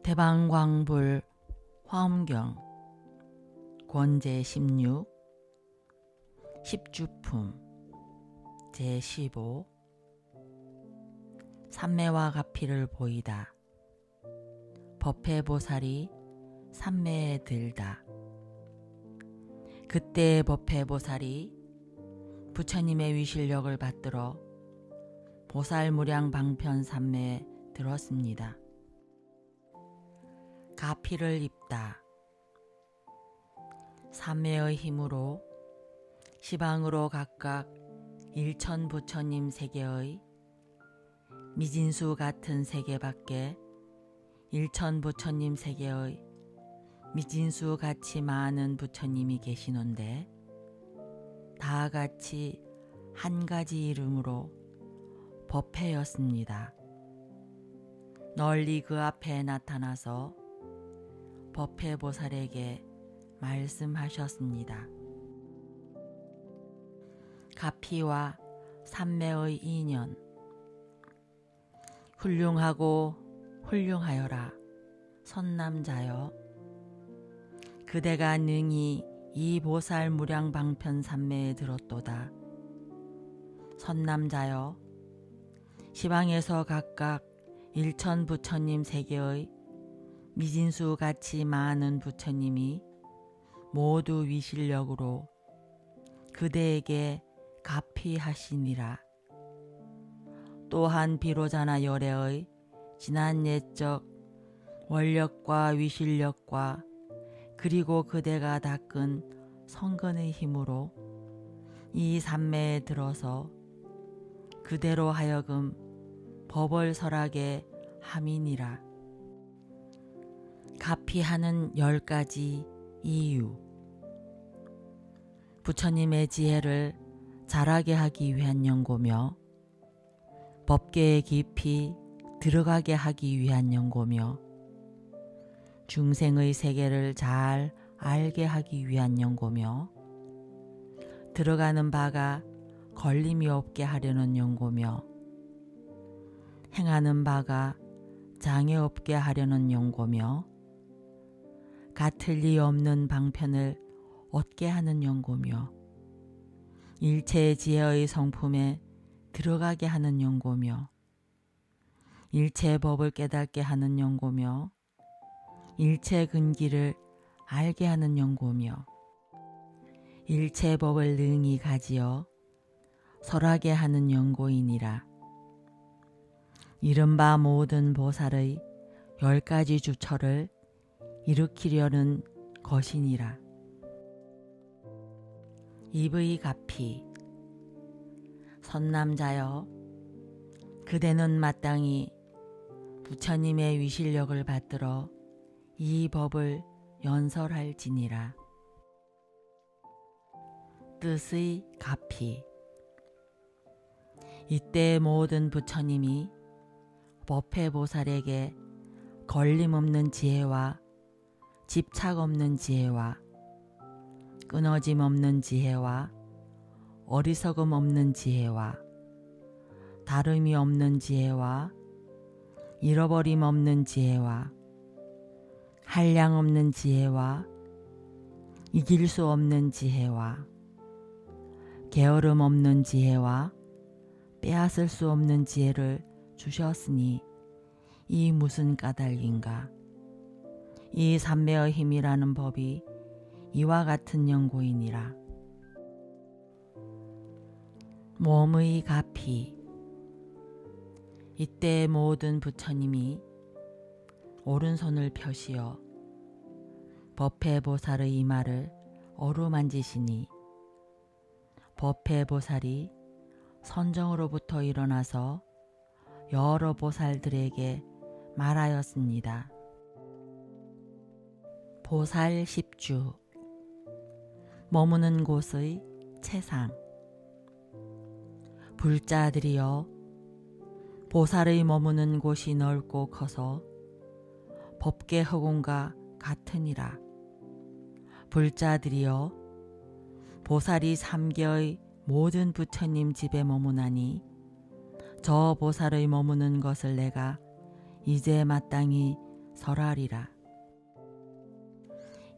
대방광불 화엄경 권제 16 십주품 제15 삼매와 가피를 보이다. 법회보살이 삼매에 들다. 그때 법회보살이 부처님의 위실력을 받들어 보살무량 방편 삼매에 들었습니다. 가피를 입다. 삼매의 힘으로 시방으로 각각 일천 부처님 세계의 미진수 같은 세계밖에 일천 부처님 세계의 미진수 같이 많은 부처님이 계시는데 다 같이 한 가지 이름으로 법회였습니다. 널리 그 앞에 나타나서 법회보살에게 말씀하셨습니다. 가피와 삼매의 인연. 훌륭하고 훌륭하여라 선남자여. 그대가 능히 이 보살 무량 방편 삼매에 들었도다. 선남자여, 시방에서 각각 일천 부처님 세계의 미진수 같이 많은 부처님이 모두 위실력으로 그대에게 가피하시니라. 또한 비로자나 열애의 지난 옛적 원력과 위실력과 그리고 그대가 닦은 성근의 힘으로 이 삼매에 들어서 그대로 하여금 법을 설하게 함이니라. 가피하는 10가지 이유. 부처님의 지혜를 잘하게 하기 위한 연고며 법계에 깊이 들어가게 하기 위한 연고며 중생의 세계를 잘 알게 하기 위한 연고며 들어가는 바가 걸림이 없게 하려는 연고며 행하는 바가 장애 없게 하려는 연고며 같을 리 없는 방편을 얻게 하는 연고며 일체 지혜의 성품에 들어가게 하는 연고며 일체 법을 깨닫게 하는 연고며 일체 근기를 알게 하는 연고며 일체 법을 능히 가지어 설하게 하는 연고이니라. 이른바 모든 보살의 10가지 주처를 일으키려는 것이니라. 입의 가피. 선남자여, 그대는 마땅히 부처님의 위실력을 받들어 이 법을 연설할지니라. 뜻의 가피. 이때 모든 부처님이 법회보살에게 걸림없는 지혜와 집착 없는 지혜와 끊어짐 없는 지혜와 어리석음 없는 지혜와 다름이 없는 지혜와 잃어버림 없는 지혜와 한량 없는 지혜와 이길 수 없는 지혜와 게으름 없는 지혜와 빼앗을 수 없는 지혜를 주셨으니 이 무슨 까닭인가. 이 삼매의 힘이라는 법이 이와 같은 연고이니라. 몸의 가피. 이때 모든 부처님이 오른손을 펴시어 법회보살의 이마를 어루만지시니 법회보살이 선정으로부터 일어나서 여러 보살들에게 말하였습니다. 보살 10주. 머무는 곳의 채상. 불자들이여, 보살의 머무는 곳이 넓고 커서 법계 허공과 같으니라. 불자들이여, 보살이 삼계의 모든 부처님 집에 머무나니 저 보살의 머무는 것을 내가 이제 마땅히 설하리라.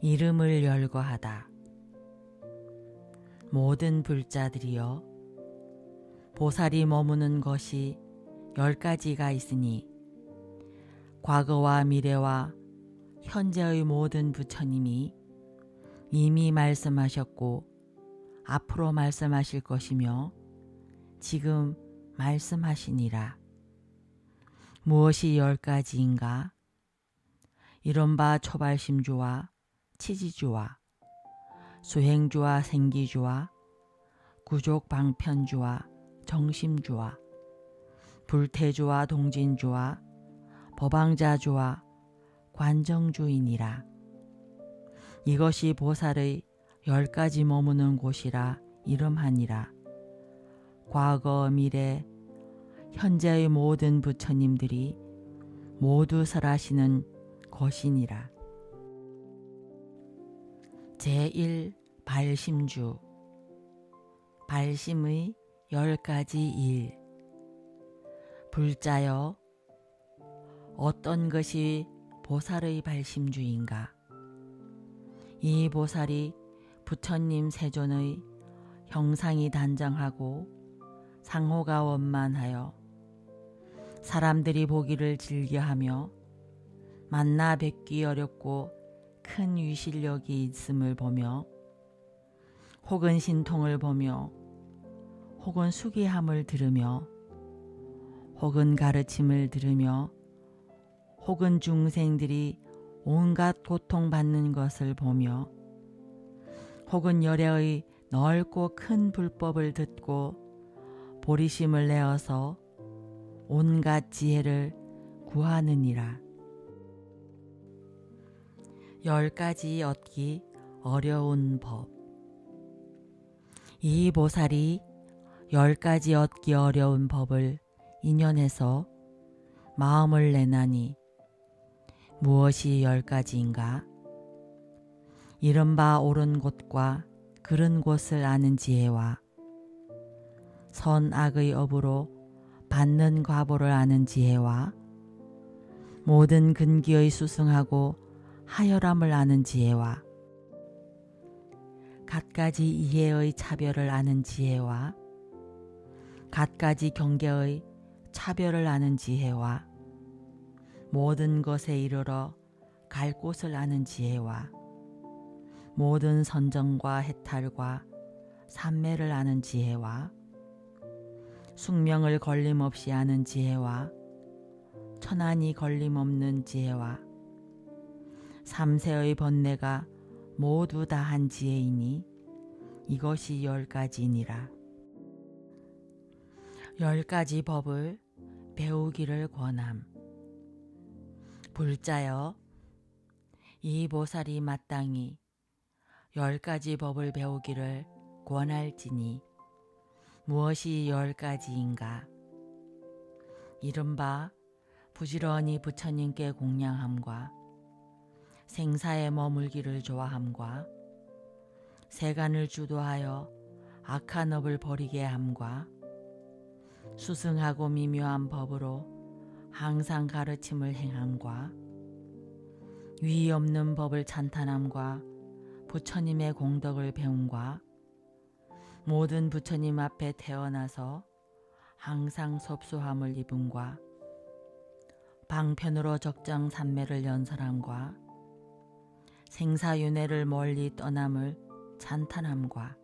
이름을 열거하다. 모든 불자들이여, 보살이 머무는 것이 10가지가 있으니 과거와 미래와 현재의 모든 부처님이 이미 말씀하셨고 앞으로 말씀하실 것이며 지금 말씀하시니라. 무엇이 10가지인가? 이른바 초발심주와 치지주와 수행주와 생기주와 구족방편주와 정심주와 불태주와 동진주와 법왕자주와 관정주이니라. 이것이 보살의 10가지 머무는 곳이라 이름하니라. 과거, 미래, 현재의 모든 부처님들이 모두 설하시는 것이니라. 제1 발심주. 발심의 10가지 일. 불자여, 어떤 것이 보살의 발심주인가? 이 보살이 부처님 세존의 형상이 단정하고 상호가 원만하여 사람들이 보기를 즐겨하며 만나 뵙기 어렵고 큰 위실력이 있음을 보며 혹은 신통을 보며 혹은 수기함을 들으며 혹은 가르침을 들으며 혹은 중생들이 온갖 고통받는 것을 보며 혹은 열애의 넓고 큰 불법을 듣고 보리심을 내어서 온갖 지혜를 구하느니라. 10가지 얻기 어려운 법. 이 보살이 10가지 얻기 어려운 법을 인연해서 마음을 내나니 무엇이 10가지인가? 이른바 옳은 곳과 그른 곳을 아는 지혜와 선악의 업으로 받는 과보를 아는 지혜와 모든 근기의 수승하고 하열함을 아는 지혜와 갖가지 이해의 차별을 아는 지혜와 갖가지 경계의 차별을 아는 지혜와 모든 것에 이르러 갈 곳을 아는 지혜와 모든 선정과 해탈과 삼매를 아는 지혜와 숙명을 걸림없이 아는 지혜와 천안이 걸림없는 지혜와 삼세의 번뇌가 모두 다 한 지혜이니 이것이 10가지니라. 10가지 법을 배우기를 권함. 불자여, 이 보살이 마땅히 10가지 법을 배우기를 권할지니 무엇이 10가지인가? 이른바 부지런히 부처님께 공양함과 생사에 머물기를 좋아함과 세간을 주도하여 악한 업을 버리게 함과 수승하고 미묘한 법으로 항상 가르침을 행함과 위의 없는 법을 찬탄함과 부처님의 공덕을 배움과 모든 부처님 앞에 태어나서 항상 섭수함을 입음과 방편으로 적정 삼매를 연설함과 생사윤회를 멀리 떠남을 찬탄함과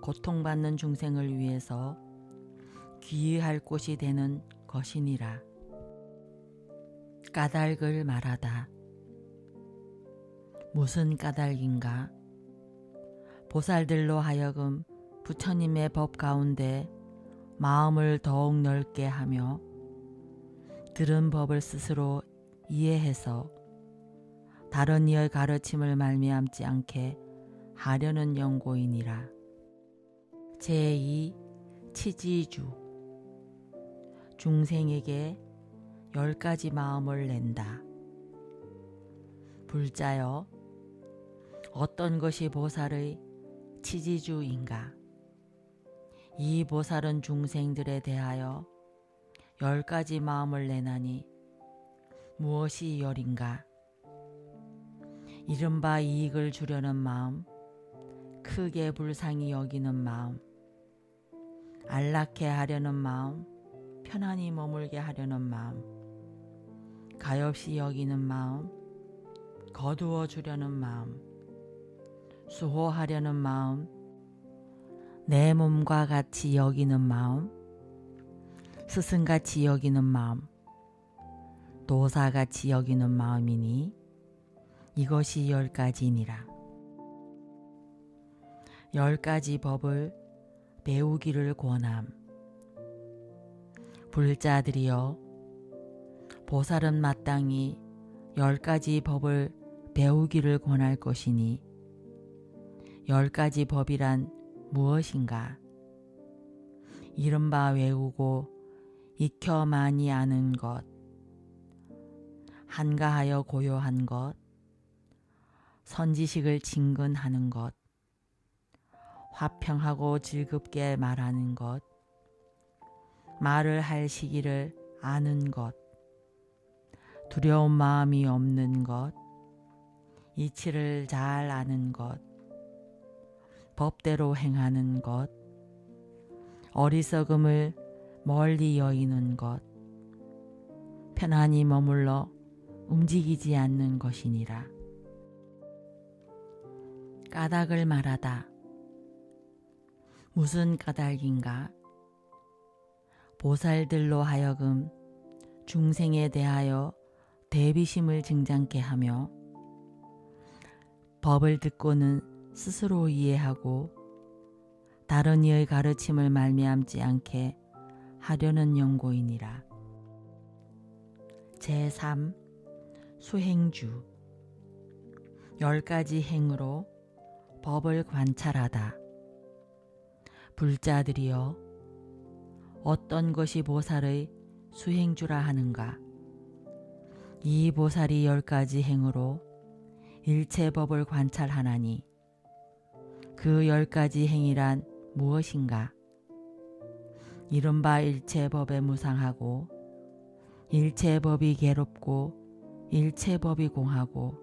고통받는 중생을 위해서 귀의할 곳이 되는 것이니라. 까닭을 말하다. 무슨 까닭인가? 보살들로 하여금 부처님의 법 가운데 마음을 더욱 넓게 하며 들은 법을 스스로 이해해서 다른 이의 가르침을 말미암지 않게 하려는 연고이니라. 제2 치지주. 중생에게 10가지 마음을 낸다. 불자여, 어떤 것이 보살의 치지주인가? 이 보살은 중생들에 대하여 10가지 마음을 내나니 무엇이 열인가? 이른바 이익을 주려는 마음, 크게 불쌍히 여기는 마음, 안락해 하려는 마음, 편안히 머물게 하려는 마음, 가엾이 여기는 마음, 거두어 주려는 마음, 수호하려는 마음, 내 몸과 같이 여기는 마음, 스승같이 여기는 마음, 도사같이 여기는 마음이니 이것이 10가지니라. 10가지 법을 배우기를 권함. 불자들이여, 보살은 마땅히 10가지 법을 배우기를 권할 것이니 10가지 법이란 무엇인가? 이른바 외우고 익혀 많이 아는 것, 한가하여 고요한 것, 선지식을 친근하는 것, 화평하고 즐겁게 말하는 것, 말을 할 시기를 아는 것, 두려운 마음이 없는 것, 이치를 잘 아는 것, 법대로 행하는 것, 어리석음을 멀리 여기는 것, 편안히 머물러 움직이지 않는 것이니라. 까닭을 말하다. 무슨 까닭인가? 보살들로 하여금 중생에 대하여 대비심을 증장케 하며 법을 듣고는 스스로 이해하고 다른 이의 가르침을 말미암지 않게 하려는 연고이니라. 제3. 수행주. 10가지 행으로 법을 관찰하다. 불자들이여, 어떤 것이 보살의 수행주라 하는가? 이 보살이 10가지 행으로 일체 법을 관찰하나니 그 10가지 행이란 무엇인가? 이른바 일체 법에 무상하고 일체 법이 괴롭고 일체 법이 공하고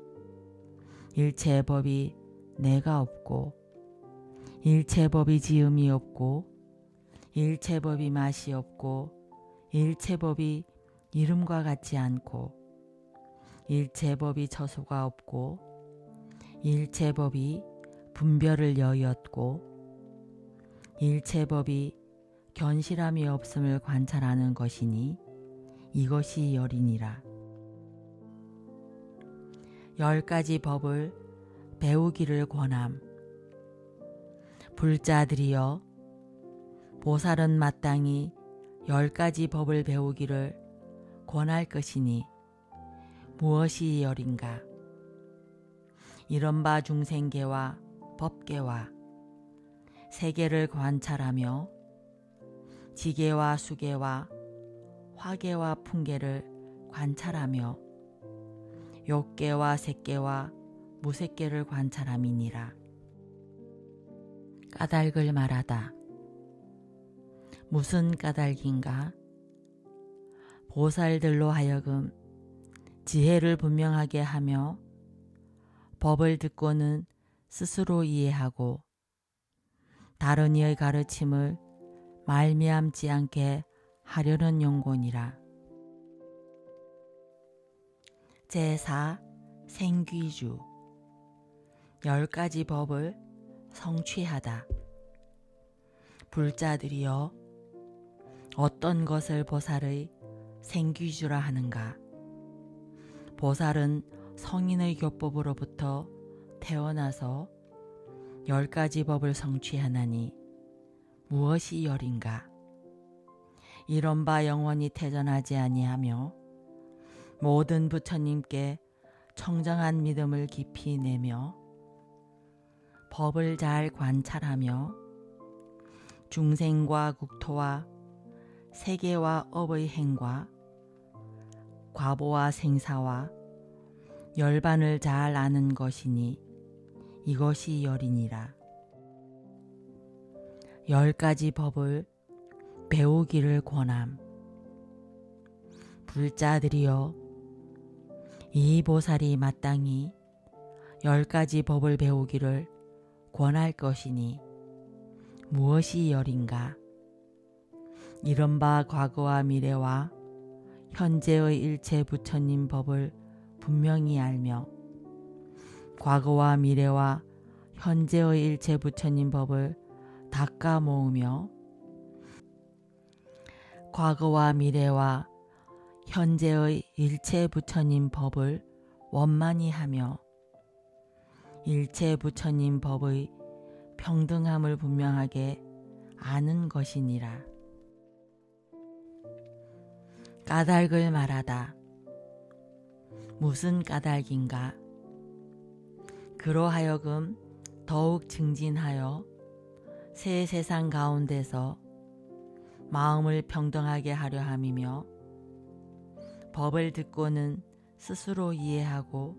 일체 법이 내가 없고 일체 법이 지음이 없고 일체 법이 맛이 없고 일체 법이 이름과 같지 않고 일체 법이 처소가 없고 일체 법이 분별을 여였고 일체 법이 견실함이 없음을 관찰하는 것이니 이것이 열이니라. 10가지 법을 배우기를 권함. 불자들이여, 보살은 마땅히 10가지 법을 배우기를 권할 것이니 무엇이 열인가? 이른바 중생계와 법계와 세계를 관찰하며 지계와 수계와 화계와 풍계를 관찰하며 욕계와 색계와 무색계를 관찰함이니라. 까닭을 말하다. 무슨 까닭인가? 보살들로 하여금 지혜를 분명하게 하며 법을 듣고는 스스로 이해하고 다른 이의 가르침을 말미암지 않게 하려는 연고니라. 제4. 생귀주. 10가지 법을 성취하다. 불자들이여, 어떤 것을 보살의 생귀주라 하는가? 보살은 성인의 교법으로부터 태어나서 10가지 법을 성취하나니 무엇이 열인가? 이른바 영원히 퇴전하지 아니하며 모든 부처님께 청정한 믿음을 깊이 내며 법을 잘 관찰하며 중생과 국토와 세계와 업의 행과 과보와 생사와 열반을 잘 아는 것이니 이것이 열이니라. 10가지 법을 배우기를 권함. 불자들이여, 이 보살이 마땅히 10가지 법을 배우기를 권할 것이니 무엇이 열인가? 이른바 과거와 미래와 현재의 일체 부처님 법을 분명히 알며 과거와 미래와 현재의 일체 부처님 법을 닦아 모으며 과거와 미래와 현재의 일체 부처님 법을 원만히 하며 일체 부처님 법의 평등함을 분명하게 아는 것이니라. 까닭을 말하다. 무슨 까닭인가? 그로하여금 더욱 증진하여 새 세상 가운데서 마음을 평등하게 하려 함이며 법을 듣고는 스스로 이해하고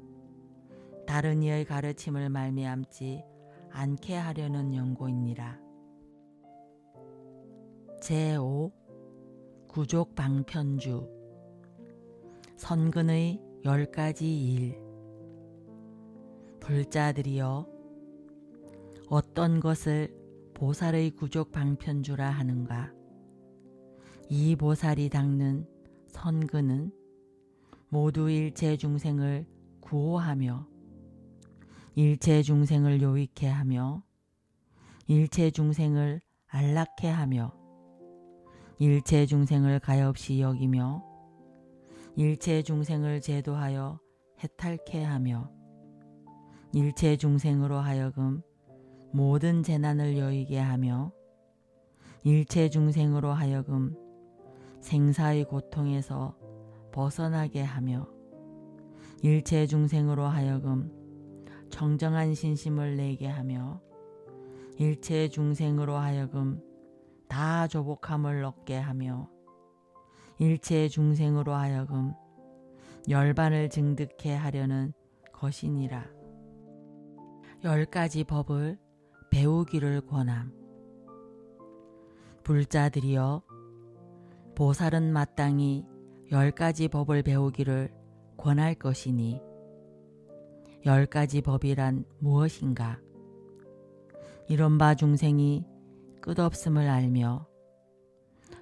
다른 이의 가르침을 말미암지 않게 하려는 연고이니라. 제5 구족방편주 선근의 10가지 일. 불자들이여, 어떤 것을 보살의 구족방편주라 하는가? 이 보살이 닦는 선근은 모두 일체 중생을 구호하며 일체 중생을 요익해 하며 일체 중생을 안락해 하며 일체 중생을 가엾이 여기며 일체 중생을 제도하여 해탈케 하며 일체 중생으로 하여금 모든 재난을 여의게 하며 일체 중생으로 하여금 생사의 고통에서 벗어나게 하며 일체 중생으로 하여금 청정한 신심을 내게 하며 일체 중생으로 하여금 다 조복함을 얻게 하며 일체 중생으로 하여금 열반을 증득해 하려는 것이니라. 10가지 법을 배우기를 권함. 불자들이여, 보살은 마땅히 10가지 법을 배우기를 권할 것이니 10가지 법이란 무엇인가? 이른바 중생이 끝없음을 알며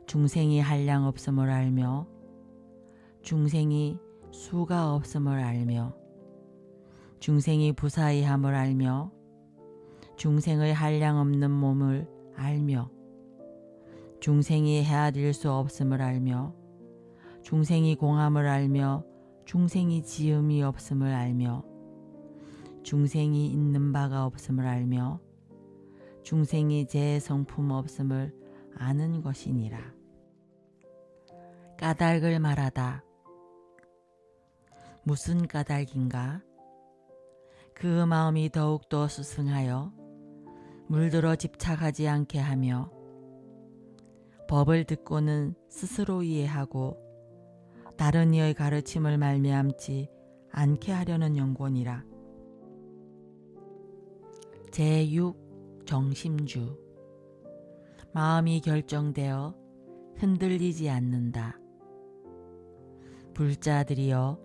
중생이 한량 없음을 알며 중생이 수가 없음을 알며 중생이 부사이함을 알며 중생의 한량 없는 몸을 알며 중생이 헤아릴 수 없음을 알며 중생이 공함을 알며 중생이 지음이 없음을 알며 중생이 있는 바가 없음을 알며 중생이 재성품 없음을 아는 것이니라. 까닭을 말하다. 무슨 까닭인가? 그 마음이 더욱더 수승하여 물들어 집착하지 않게 하며 법을 듣고는 스스로 이해하고 다른 이의 가르침을 말미암지 않게 하려는 연고니라. 제6 정심주. 마음이 결정되어 흔들리지 않는다. 불자들이여,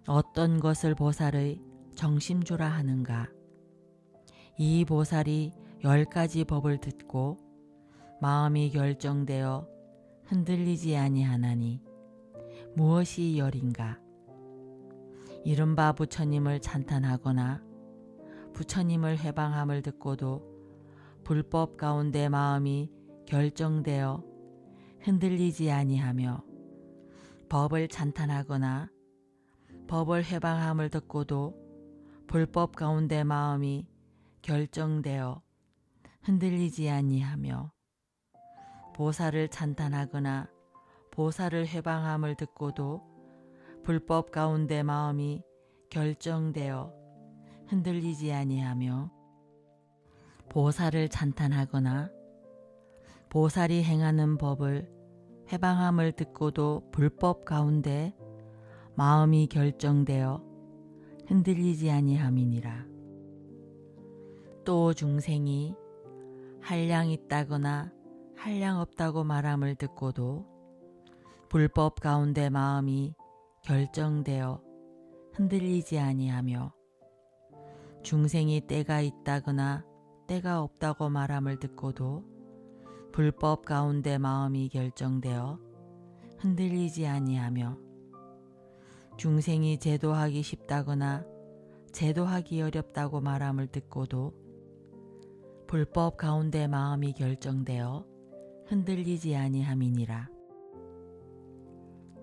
어떤 것을 보살의 정심주라 하는가? 이 보살이 10가지 법을 듣고 마음이 결정되어 흔들리지 아니하나니 무엇이 열인가? 이른바 부처님을 찬탄하거나 부처님을 회방함을 듣고도 불법 가운데 마음이 결정되어 흔들리지 아니하며 법을 찬탄하거나 법을 회방함을 듣고도 불법 가운데 마음이 결정되어 흔들리지 아니하며 보살을 찬탄하거나 보살을 회방함을 듣고도 불법 가운데 마음이 결정되어 흔들리지 아니하며 보살을 찬탄하거나 보살이 행하는 법을 회방함을 듣고도 불법 가운데 마음이 결정되어 흔들리지 아니함이니라. 또 중생이 한량 있다거나 한량 없다고 말함을 듣고도 불법 가운데 마음이 결정되어 흔들리지 아니하며 중생이 때가 있다거나 때가 없다고 말함을 듣고도 불법 가운데 마음이 결정되어 흔들리지 아니하며 중생이 제도하기 쉽다거나 제도하기 어렵다고 말함을 듣고도 불법 가운데 마음이 결정되어 흔들리지 아니함이니라.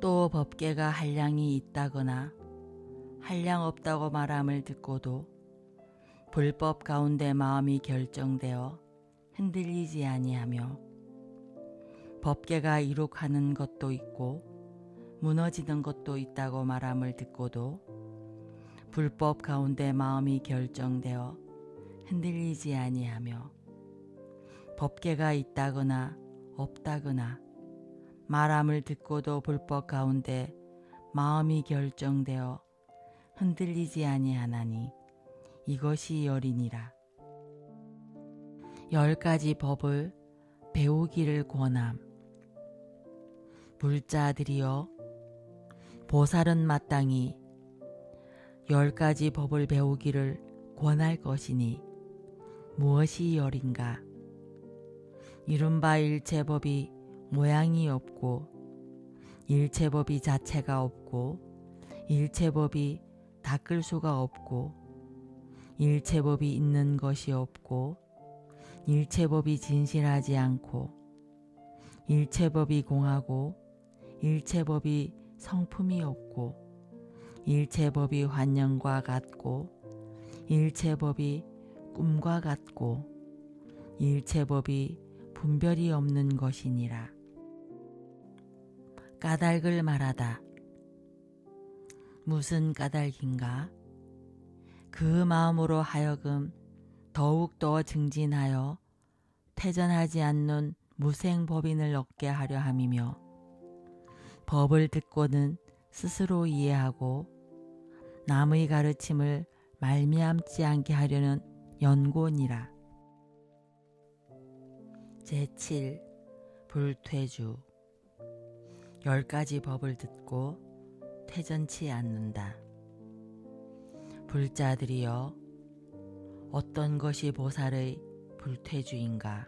또 법계가 한량이 있다거나 한량 없다고 말함을 듣고도 불법 가운데 마음이 결정되어 흔들리지 아니하며 법계가 이룩하는 것도 있고 무너지는 것도 있다고 말함을 듣고도 불법 가운데 마음이 결정되어 흔들리지 아니하며 법계가 있다거나 없다거나 말함을 듣고도 불법 가운데 마음이 결정되어 흔들리지 아니하나니 이것이 열이니라. 10가지 법을 배우기를 권함. 불자들이여 보살은 마땅히 10가지 법을 배우기를 권할 것이니 무엇이 열인가? 이른바 일체법이 모양이 없고 일체법이 자체가 없고 일체법이 닦을 수가 없고 일체법이 있는 것이 없고 일체법이 진실하지 않고 일체법이 공하고 일체법이 성품이 없고 일체법이 환영과 같고 일체법이 꿈과 같고 일체법이 분별이 없는 것이니라. 까닭을 말하다. 무슨 까닭인가? 그 마음으로 하여금 더욱더 증진하여 퇴전하지 않는 무생법인을 얻게 하려 함이며 법을 듣고는 스스로 이해하고 남의 가르침을 말미암지 않게 하려는 연고니라. 제7. 불퇴주. 10가지 법을 듣고 퇴전치 않는다. 불자들이여 어떤 것이 보살의 불퇴주인가?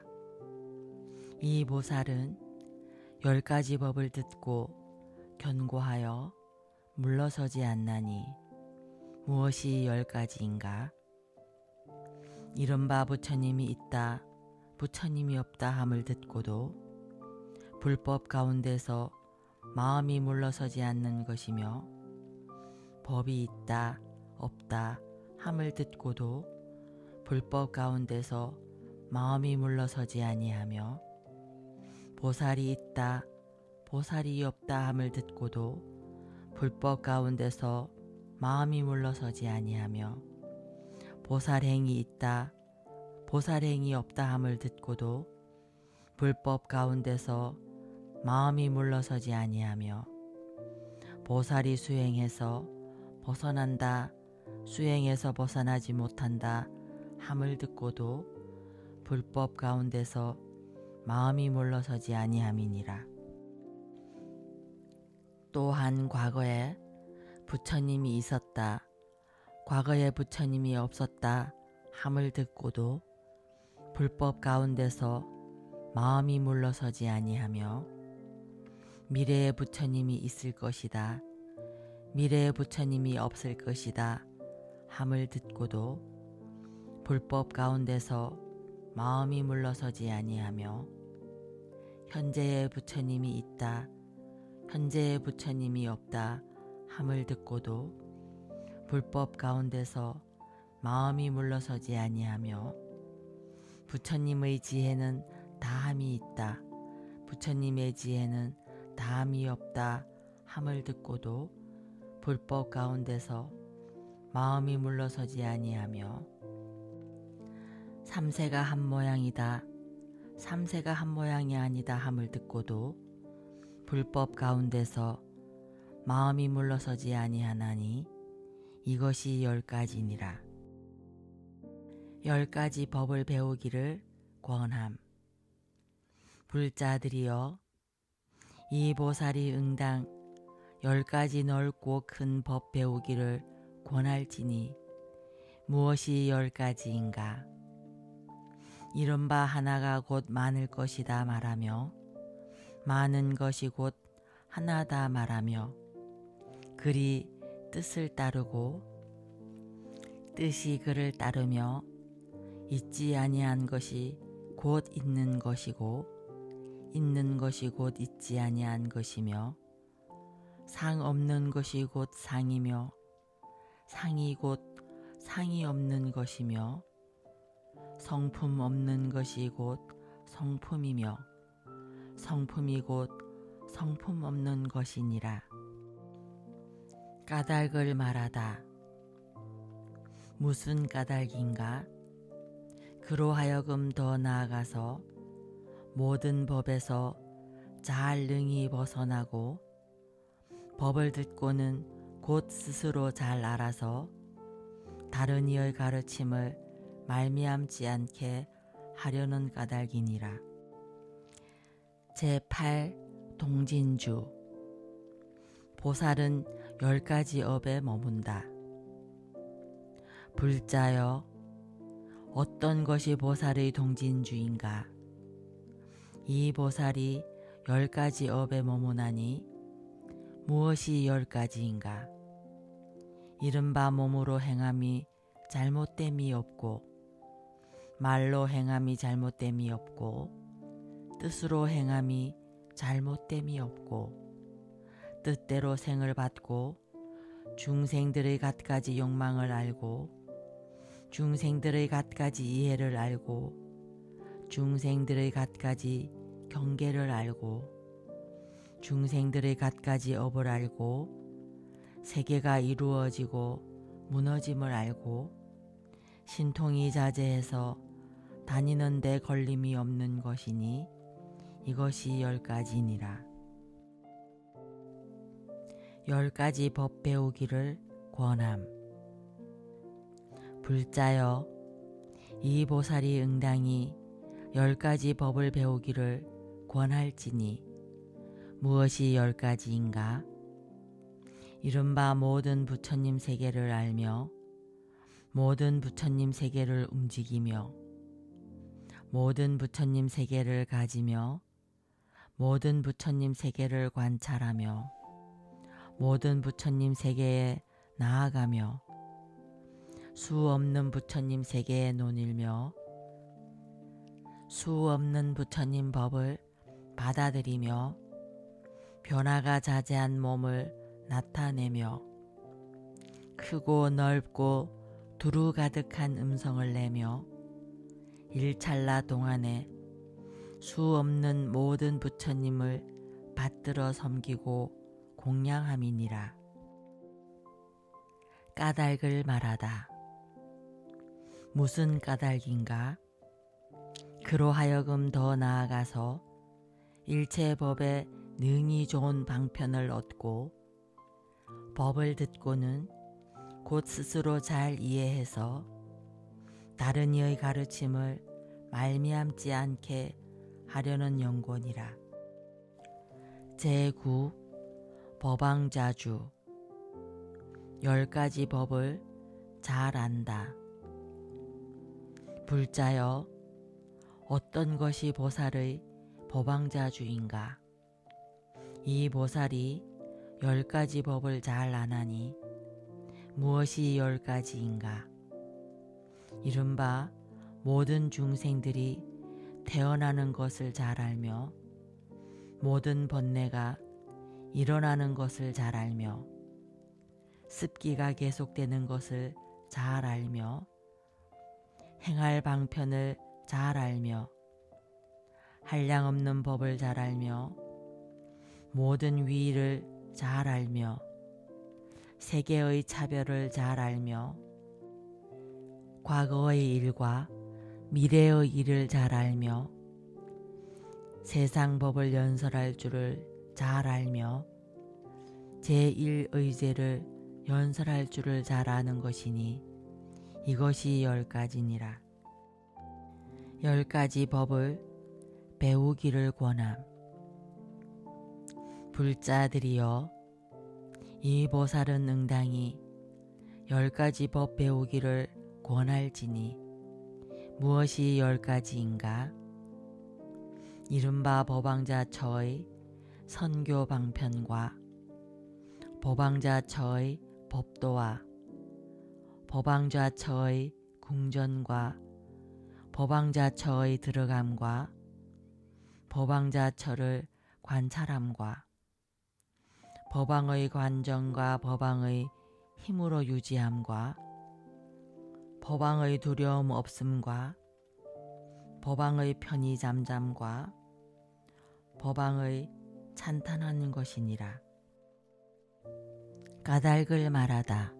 이 보살은 10가지 법을 듣고 견고하여 물러서지 않나니 무엇이 10가지인가? 이른바 부처님이 있다, 부처님이 없다 함을 듣고도 불법 가운데서 마음이 물러서지 않는 것이며 법이 있다, 없다 함을 듣고도 불법 가운데서 마음이 물러서지 아니하며 보살이 있다, 보살이 없다 함을 듣고도 불법 가운데서 마음이 물러서지 아니하며 보살행이 있다, 보살행이 없다 함을 듣고도 불법 가운데서 마음이 물러서지 아니하며 보살이 수행해서 벗어난다, 수행해서 벗어나지 못한다 함을 듣고도 불법 가운데서 마음이 물러서지 아니함이니라. 또한 과거에 부처님이 있었다, 과거에 부처님이 없었다 함을 듣고도 불법 가운데서 마음이 물러서지 아니하며 미래에 부처님이 있을 것이다, 미래에 부처님이 없을 것이다 함을 듣고도 불법 가운데서 마음이 물러서지 아니하며 현재에 부처님이 있다, 현재에 부처님이 없다 함을 듣고도 불법 가운데서 마음이 물러서지 아니하며 부처님의 지혜는 다함이 있다, 부처님의 지혜는 다함이 없다 함을 듣고도 불법 가운데서 마음이 물러서지 아니하며 삼세가 한 모양이다, 삼세가 한 모양이 아니다 함을 듣고도 불법 가운데서 마음이 물러서지 아니하나니 이것이 10가지니라. 10가지 법을 배우기를 권함. 불자들이여 이 보살이 응당 10가지 넓고 큰 법 배우기를 권할지니 무엇이 10가지인가. 이른바 하나가 곧 많을 것이다 말하며 많은 것이 곧 하나다 말하며 그리 뜻을 따르고 뜻이 그를 따르며 있지 아니한 것이 곧 있는 것이고 있는 것이 곧 있지 아니한 것이며 상 없는 것이 곧 상이며 상이 곧 상이 없는 것이며 성품 없는 것이 곧 성품이며 성품이 곧 성품 없는 것이니라. 까닭을 말하다. 무슨 까닭인가? 그로하여금 더 나아가서 모든 법에서 잘 능히 벗어나고 법을 듣고는 곧 스스로 잘 알아서 다른 이의 가르침을 말미암지 않게 하려는 까닭이니라. 제8 동진주. 보살은 10가지 업에 머문다. 불자여, 어떤 것이 보살의 동진주인가? 이 보살이 10가지 업에 머무나니 무엇이 10가지인가? 이른바 몸으로 행함이 잘못됨이 없고 말로 행함이 잘못됨이 없고 뜻으로 행함이 잘못됨이 없고 뜻대로 생을 받고 중생들의 갖가지 욕망을 알고 중생들의 갖가지 이해를 알고 중생들의 갖가지 경계를 알고 중생들의 갖가지 업을 알고 세계가 이루어지고 무너짐을 알고 신통이 자제해서 다니는 데 걸림이 없는 것이니 이것이 10가지니라. 10가지 법 배우기를 권함. 불자여, 이 보살이 응당히 10가지 법을 배우기를 권할지니 무엇이 10가지인가? 이른바 모든 부처님 세계를 알며 모든 부처님 세계를 움직이며 모든 부처님 세계를 가지며 모든 부처님 세계를 관찰하며 모든 부처님 세계에 나아가며 수 없는 부처님 세계에 논일며 수 없는 부처님 법을 받아들이며 변화가 자제한 몸을 나타내며 크고 넓고 두루 가득한 음성을 내며 일찰나 동안에 수 없는 모든 부처님을 받들어 섬기고 공양함이니라. 까닭을 말하다. 무슨 까닭인가? 그로하여금 더 나아가서 일체 법에 능히 좋은 방편을 얻고 법을 듣고는 곧 스스로 잘 이해해서 다른 이의 가르침을 말미암지 않게 하려는 연곤이라. 제9 법왕자주. 10가지 법을 잘 안다. 불자여, 어떤 것이 보살의 법왕자주인가? 이 보살이 10가지 법을 잘 아나니 무엇이 10가지인가? 이른바 모든 중생들이 태어나는 것을 잘 알며 모든 번뇌가 일어나는 것을 잘 알며 습기가 계속되는 것을 잘 알며 행할 방편을 잘 알며 한량없는 법을 잘 알며 모든 위를 잘 알며 세계의 차별을 잘 알며 과거의 일과 미래의 일을 잘 알며 세상 법을 연설할 줄을 잘 알며 제1의제를 연설할 줄을 잘 아는 것이니 이것이 10가지니라. 10가지 법을 배우기를 권함. 불자들이여, 이 보살은 응당히 10가지 법 배우기를 권할지니 무엇이 10가지인가? 이른바 법왕자처의 선교 방편과 법왕자처의 법도와 법왕자처의 궁전과 법왕자처의 들어감과 법왕자처를 관찰함과 법왕의 관정과 법왕의 힘으로 유지함과 법왕의 두려움 없음과 법왕의 편히 잠잠과 법왕의 찬탄하는 것이니라. 까닭을 말하다.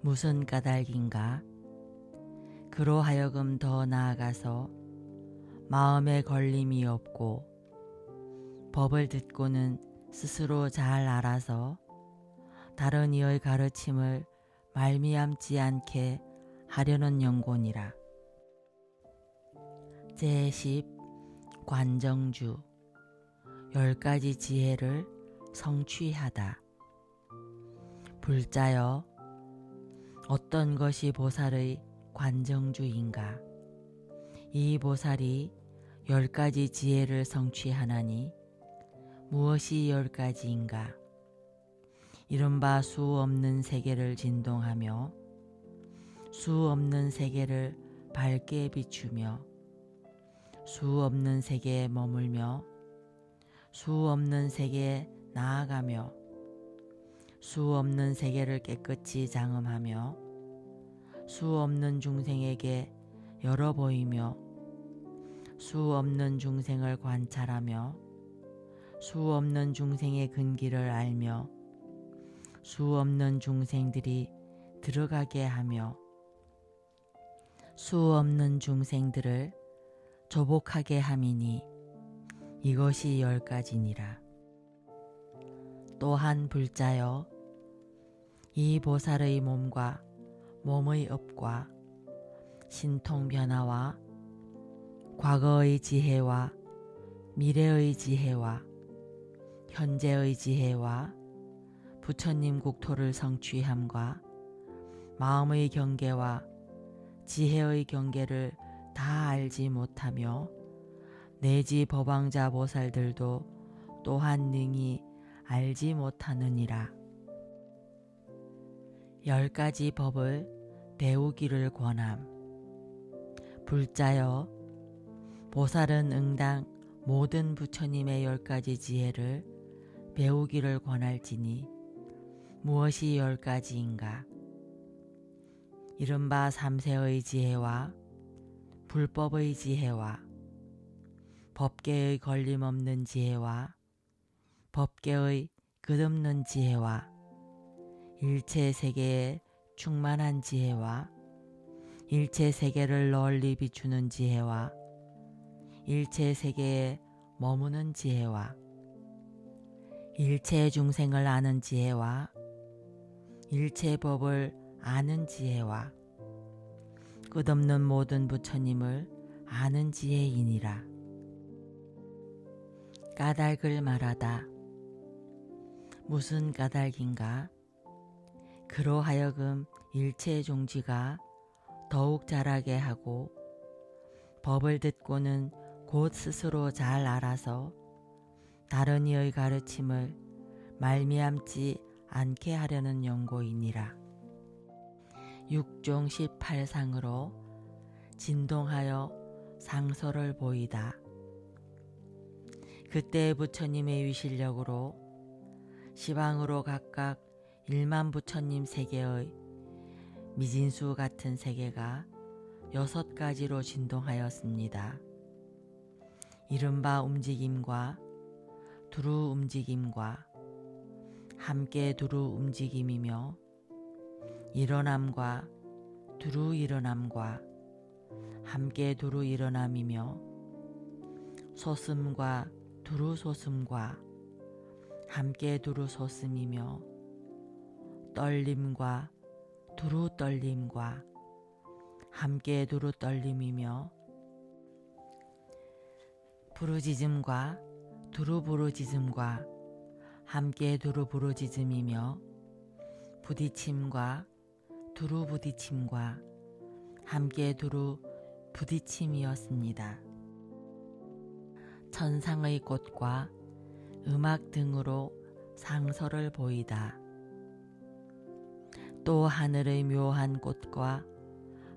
무슨 까닭인가? 그로 하여금 더 나아가서 마음에 걸림이 없고 법을 듣고는 스스로 잘 알아서 다른 이의 가르침을 말미암지 않게 하려는 연고니라. 제10 관정주 10가지 지혜를 성취하다. 불자여, 어떤 것이 보살의 관정주인가? 이 보살이 10가지 지혜를 성취하나니 무엇이 10가지인가? 이른바 수 없는 세계를 진동하며 수 없는 세계를 밝게 비추며 수 없는 세계에 머물며 수 없는 세계에 나아가며 수 없는 세계를 깨끗이 장엄하며 수 없는 중생에게 열어 보이며 수 없는 중생을 관찰하며 수 없는 중생의 근기를 알며 수 없는 중생들이 들어가게 하며 수 없는 중생들을 조복하게 함이니 이것이 10가지니라. 또한 불자여, 이 보살의 몸과 몸의 업과 신통 변화와 과거의 지혜와 미래의 지혜와 현재의 지혜와 부처님 국토를 성취함과 마음의 경계와 지혜의 경계를 다 알지 못하며 내지 법왕자 보살들도 또한 능히 알지 못하느니라. 10가지 법을 배우기를 권함. 불자여, 보살은 응당 모든 부처님의 10가지 지혜를 배우기를 권할지니 무엇이 10가지인가? 이른바 삼세의 지혜와 불법의 지혜와 법계의 걸림없는 지혜와 법계의 끝없는 지혜와 일체 세계에 충만한 지혜와 일체 세계를 널리 비추는 지혜와 일체 세계에 머무는 지혜와 일체 중생을 아는 지혜와 일체 법을 아는 지혜와 끝없는 모든 부처님을 아는 지혜이니라. 까닭을 말하다. 무슨 까닭인가? 그로 하여금 일체 종지가 더욱 자라게 하고 법을 듣고는 곧 스스로 잘 알아서 다른 이의 가르침을 말미암지 않게 하려는 연고이니라. 6종 18상으로 진동하여 상소를 보이다. 그때 부처님의 위실력으로 시방으로 각각 1만 부처님 세계의 미진수 같은 세계가 6가지로 진동하였습니다. 이른바 움직임과 두루 움직임과 함께 두루 움직임이며 일어남과 두루 일어남과 함께 두루 일어남이며 소슴과 두루 소슴과 함께 두루 소슴이며 떨림과 두루 떨림과 함께 두루 떨림이며 부르짖음과 두루 부르짖음과 함께 두루 부르짖음이며 부딪힘과 두루 부딪힘과 함께 두루 부딪힘이었습니다. 천상의 꽃과 음악 등으로 상서를 보이다. 또 하늘의 묘한 꽃과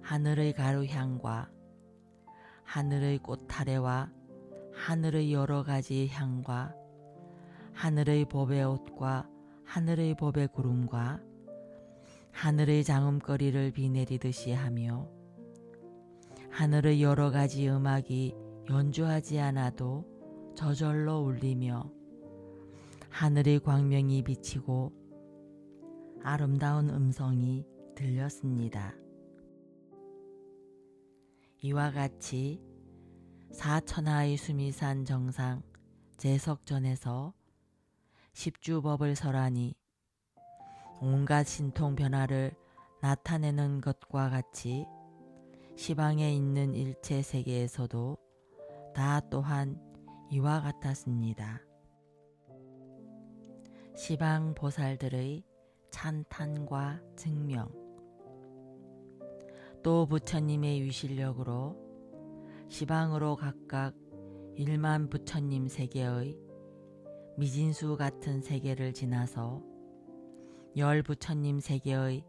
하늘의 가루향과 하늘의 꽃타래와 하늘의 여러 가지 향과 하늘의 법의 옷과 하늘의 법의 구름과 하늘의 장음거리를 비 내리듯이 하며 하늘의 여러 가지 음악이 연주하지 않아도 저절로 울리며 하늘의 광명이 비치고 아름다운 음성이 들렸습니다. 이와 같이 사천하의 수미산 정상 제석전에서 십주법을 설하니 온갖 신통 변화를 나타내는 것과 같이 시방에 있는 일체 세계에서도 다 또한 이와 같았습니다. 시방 보살들의 찬탄과 증명, 또 부처님의 위실력으로 시방으로 각각 1만 부처님 세계의 미진수 같은 세계를 지나서 10 부처님 세계의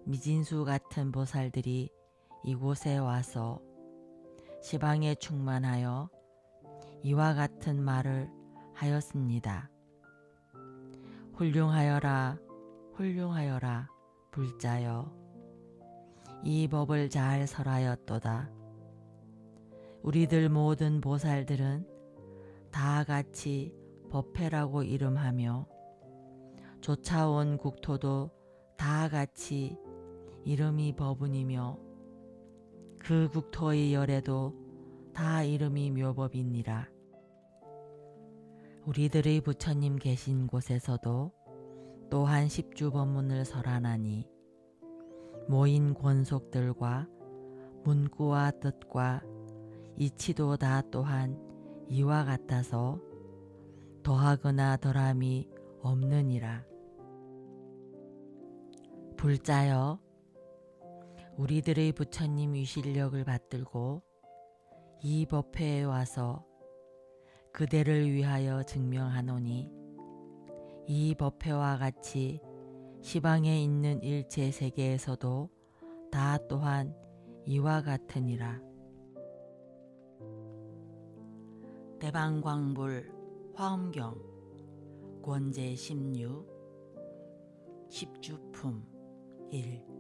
미진수 같은 보살들이 이곳에 와서 시방에 충만하여 이와 같은 말을 하였습니다. 훌륭하여라, 훌륭하여라, 불자여. 이 법을 잘 설하였도다. 우리들 모든 보살들은 다 같이 법회라고 이름하며 쫓아온 국토도 다 같이 이름이 법운이며 그 국토의 열애도 다 이름이 묘법이니라. 우리들의 부처님 계신 곳에서도 또한 십주법문을 설하나니 모인 권속들과 문구와 뜻과 이치도 다 또한 이와 같아서 더하거나 덜함이 없느니라. 불자여, 우리들의 부처님 위실력을 받들고 이 법회에 와서 그대를 위하여 증명하노니 이 법회와 같이 시방에 있는 일체 세계에서도 다 또한 이와 같으니라. 대방광불 화엄경 권제 16 십주품 1